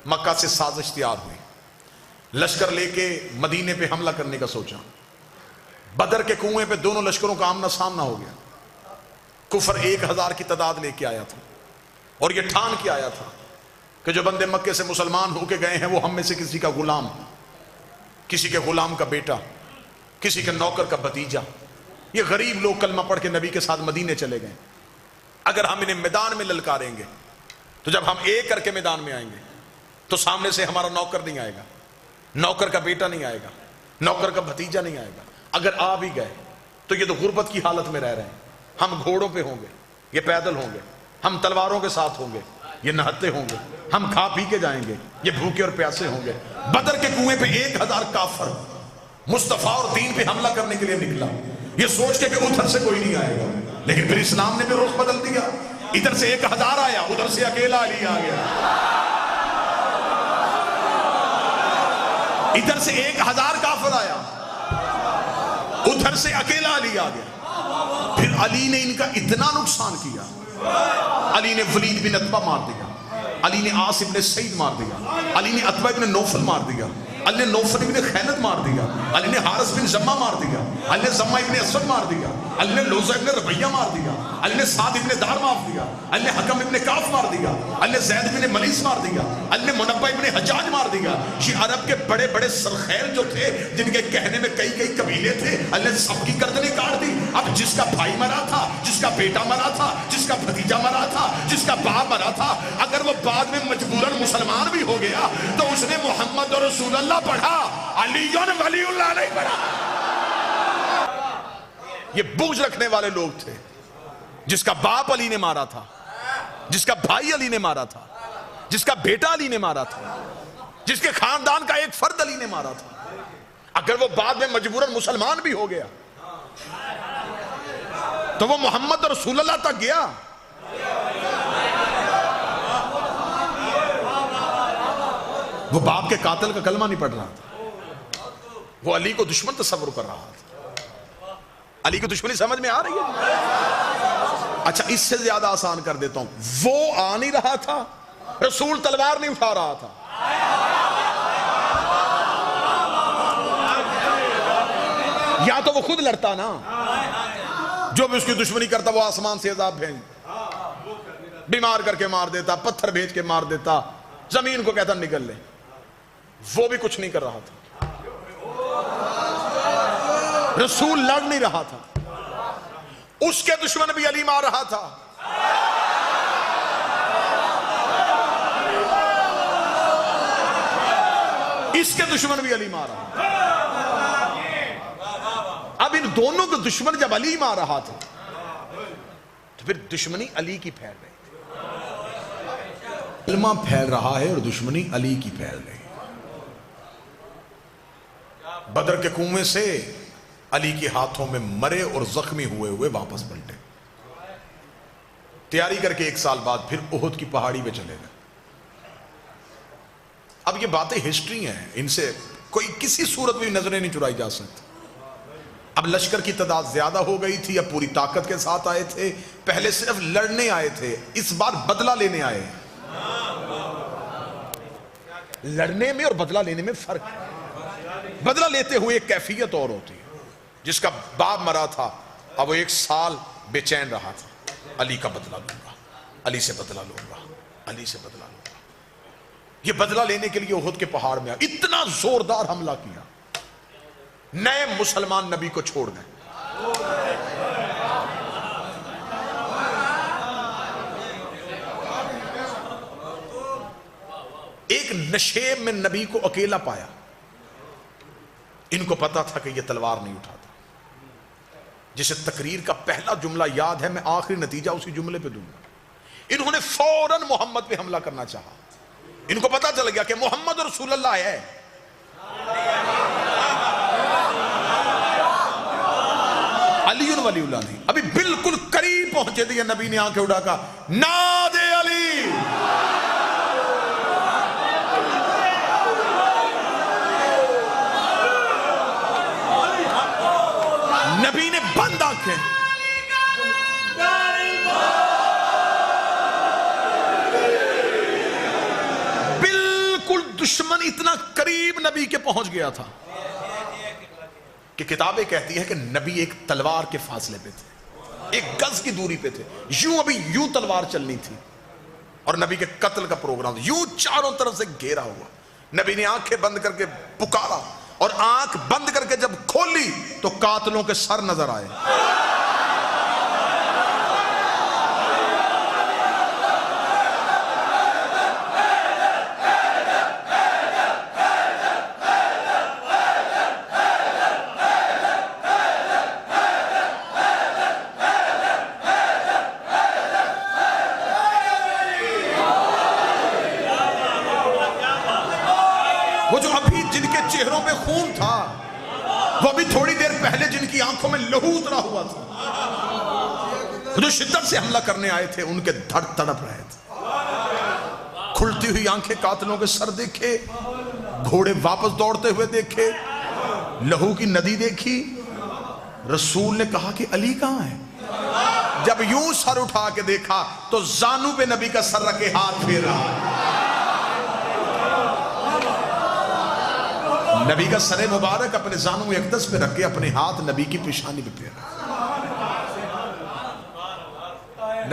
مکہ سے سازش تیار ہوئی، لشکر لے کے مدینے پہ حملہ کرنے کا سوچا۔ بدر کے کنویں پہ دونوں لشکروں کا آمنا سامنا ہو گیا۔ کفر 1000 کی تعداد لے کے آیا تھا اور یہ ٹھان کے آیا تھا کہ جو بندے مکے سے مسلمان ہو کے گئے ہیں وہ ہم میں سے کسی کا غلام، کسی کے غلام کا بیٹا، کسی کے نوکر کا بھتیجا۔ یہ غریب لوگ کلمہ پڑھ کے نبی کے ساتھ مدینے چلے گئے۔ اگر ہم انہیں میدان میں للکاریں گے تو جب ہم ایک کر کے میدان میں آئیں گے تو سامنے سے ہمارا نوکر نہیں آئے گا، نوکر کا بیٹا نہیں آئے گا، نوکر کا بھتیجا نہیں آئے گا۔ اگر آ بھی گئے تو یہ تو غربت کی حالت میں رہ رہے ہیں۔ ہم گھوڑوں پہ ہوں گے، یہ پیدل ہوں گے، ہم تلواروں کے ساتھ ہوں گے، یہ نہتے ہوں گے، ہم کھا پی کے جائیں گے، یہ بھوکے اور پیاسے ہوں گے۔ بدر کے کنویں پہ 1000 کافر مصطفیٰ اور دین پہ حملہ کرنے کے لیے نکلا، یہ سوچ کے کہ ادھر سے کوئی نہیں آئے گا، لیکن پھر اسلام نے بھی رخ بدل دیا۔ ادھر سے 1000 آیا، ادھر سے اکیلا علی آ گیا۔ ادھر سے 1000 کافر آیا، ادھر سے اکیلا علی آ گیا۔ پھر علی نے ان کا اتنا نقصان کیا، علی نے ولید بن عتبہ مار دیا، علی نے عاص ابن سعید مار دیا، علی نے عتبہ ابن نوفل مار دیا، علی نے نوفل ابن خیلد مار دیا، علی نے حارث بن زمہ مار دیا، علی نے زمہ ابن اسود مار دیا، علی نے لوزہ ابن ربیہ مار دیا، علی نے سعد ابن دار مار دیا، علی نے حکم ابن کاف مار دیا، علی نے زید ابن ملیس مار دیا، علی نے منبہ ابن حجاج مار دیا۔ یہ عرب کے بڑے بڑے سرخیل جو تھے، جن کے کہنے میں کئی کئی قبیلے تھے، علی نے سب کی گردنیں کاٹ دی۔ اب جس کا بھائی مرا تھا، جس کا بیٹا مرا تھا، جس کا بھتیجا مرا تھا، جس کا باپ مرا تھا، اگر وہ بعد میں مجبوراً مسلمان بھی ہو گیا تو اس نے محمد رسول اللہ پڑھا، علی ولی اللہ نہیں پڑھا۔ یہ بغض رکھنے والے لوگ تھے۔ جس کا باپ علی نے مارا تھا، جس کا بھائی علی نے مارا تھا، جس کا بیٹا علی نے مارا تھا، جس کے خاندان کا ایک فرد علی نے مارا تھا، اگر وہ بعد میں مجبوراً مسلمان بھی ہو گیا تو وہ محمد رسول اللہ تک گیا۔ وہ باپ کے قاتل کا کلمہ نہیں پڑھ رہا تھا، وہ علی کو دشمن تصور کر رہا تھا۔ علی کی دشمنی سمجھ میں آ رہی ہے؟ اچھا اس سے زیادہ آسان کر دیتا ہوں، وہ آ نہیں رہا تھا، رسول تلوار نہیں اٹھا رہا تھا، یا تو وہ خود لڑتا نا، جو بھی اس کی دشمنی کرتا وہ آسمان سے عذاب بھیج، بیمار کر کے مار دیتا، پتھر بھیج کے مار دیتا، زمین کو کہتا نگل لے۔ وہ بھی کچھ نہیں کر رہا تھا، رسول لڑ نہیں رہا تھا، اس کے دشمن بھی علی مار رہا تھا۔ اس کے دشمن بھی علی مار رہا تھا۔ اب ان دونوں کے دشمن جب علی مار رہا تھا تو پھر دشمنی علی کی پھیل رہی، کلمہ پھیل رہا ہے اور دشمنی علی کی پھیل رہی۔ بدر کے کنویں سے علی کے ہاتھوں میں مرے اور زخمی ہوئے ہوئے واپس پلٹے، تیاری کر کے 1 سال بعد پھر احد کی پہاڑی پہ چلے گئے۔ اب یہ باتیں ہسٹری ہیں، ان سے کوئی کسی صورت میں نظریں نہیں چرائی جا سکتی۔ اب لشکر کی تعداد زیادہ ہو گئی تھی، اب پوری طاقت کے ساتھ آئے تھے، پہلے صرف لڑنے آئے تھے، اس بار بدلہ لینے آئے۔ لڑنے میں اور بدلہ لینے میں فرق ہے۔ بدلہ لیتے ہوئے ایک کیفیت اور ہوتی ہے، جس کا باپ مرا تھا اب وہ 1 سال بے چین رہا تھا، علی کا بدلہ لوں گا، علی سے بدلہ لوں گا، علی سے بدلہ لوں گا۔ یہ بدلہ لینے کے لیے احد کے پہاڑ میں اتنا زوردار حملہ کیا، نئے مسلمان نبی کو چھوڑ گئے۔ ایک نشیب میں نبی کو اکیلا پایا، ان کو پتا تھا کہ یہ تلوار نہیں اٹھاتا۔ جسے تقریر کا پہلا جملہ یاد ہے، میں آخری نتیجہ اسی جملے پہ دوں گا۔ انہوں نے فوراً محمد پہ حملہ کرنا چاہا، ان کو پتا چل گیا کہ محمد رسول اللہ ہے۔ علی ولی اللہ نہیں، ابھی بالکل قریب پہنچے تھے، نبی نے آنکھیں اٹھا کہا نادے علی۔ نبی نے بند آنکھیں، بالکل دشمن اتنا قریب نبی کے پہنچ گیا تھا کہ کتابیں کہتی ہیں کہ نبی ایک تلوار کے فاصلے پہ تھے، ایک گز کی دوری پہ تھے، یوں ابھی یوں تلوار چلنی تھی اور نبی کے قتل کا پروگرام، یوں چاروں طرف سے گھیرا ہوا۔ نبی نے آنکھیں بند کر کے پکارا اور آنکھ بند کر کے جب کھولی تو قاتلوں کے سر نظر آئے۔ وہ جو ابھی جن کے چہروں پہ خون تھا، وہ ابھی تھوڑی دیر پہلے جن کی آنکھوں میں لہو اترا ہوا تھا، جو شدت سے حملہ کرنے آئے تھے، ان کے دھڑ تڑپ رہے تھے۔ کھلتی ہوئی آنکھیں قاتلوں کے سر دیکھے، گھوڑے واپس دوڑتے ہوئے دیکھے، لہو کی ندی دیکھی۔ رسول نے کہا کہ علی کہاں ہے؟ جب یوں سر اٹھا کے دیکھا تو زانو پہ نبی کا سر رکھے ہاتھ پھیر رہا۔ نبی کا سر مبارک اپنے زانو اقدس پہ رکھ کے اپنے ہاتھ نبی کی پیشانی پہ پھیر رہا۔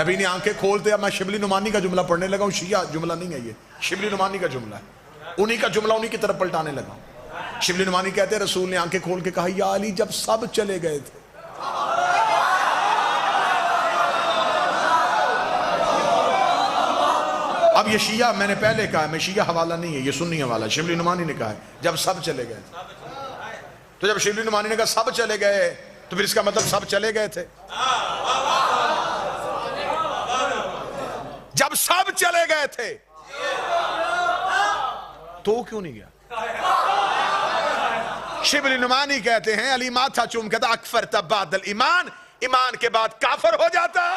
نبی نے آنکھیں کھولتے، اب میں شبلی نعمانی کا جملہ پڑھنے لگا ہوں، شیعہ جملہ نہیں ہے، یہ شبلی نعمانی کا جملہ ہے، انہی کا جملہ انہی کی طرف پلٹانے لگا ہوں۔ شبلی نعمانی کہتے ہیں رسول نے آنکھیں کھول کے کہا یا علی جب سب چلے گئے تھے۔ اب یہ شیعہ، میں نے پہلے کہا ہے، میں شیعہ حوالہ نہیں ہے، یہ سنی حوالہ، شبلی نعمانی نے کہا ہے جب سب چلے گئے تھے۔ تو جب شبلی نعمانی نے کہا سب چلے گئے تو پھر اس کا مطلب سب چلے گئے تھے۔ جب سب چلے گئے تھے تو کیوں نہیں گیا؟ شبلی نعمانی کہتے ہیں علی ماتھا چوم کہتا اکفرت بعد الایمان، ایمان کے بعد کافر ہو جاتا۔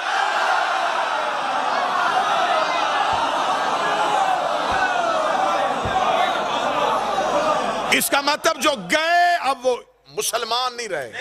اس کا مطلب جو گئے اب وہ مسلمان نہیں رہے۔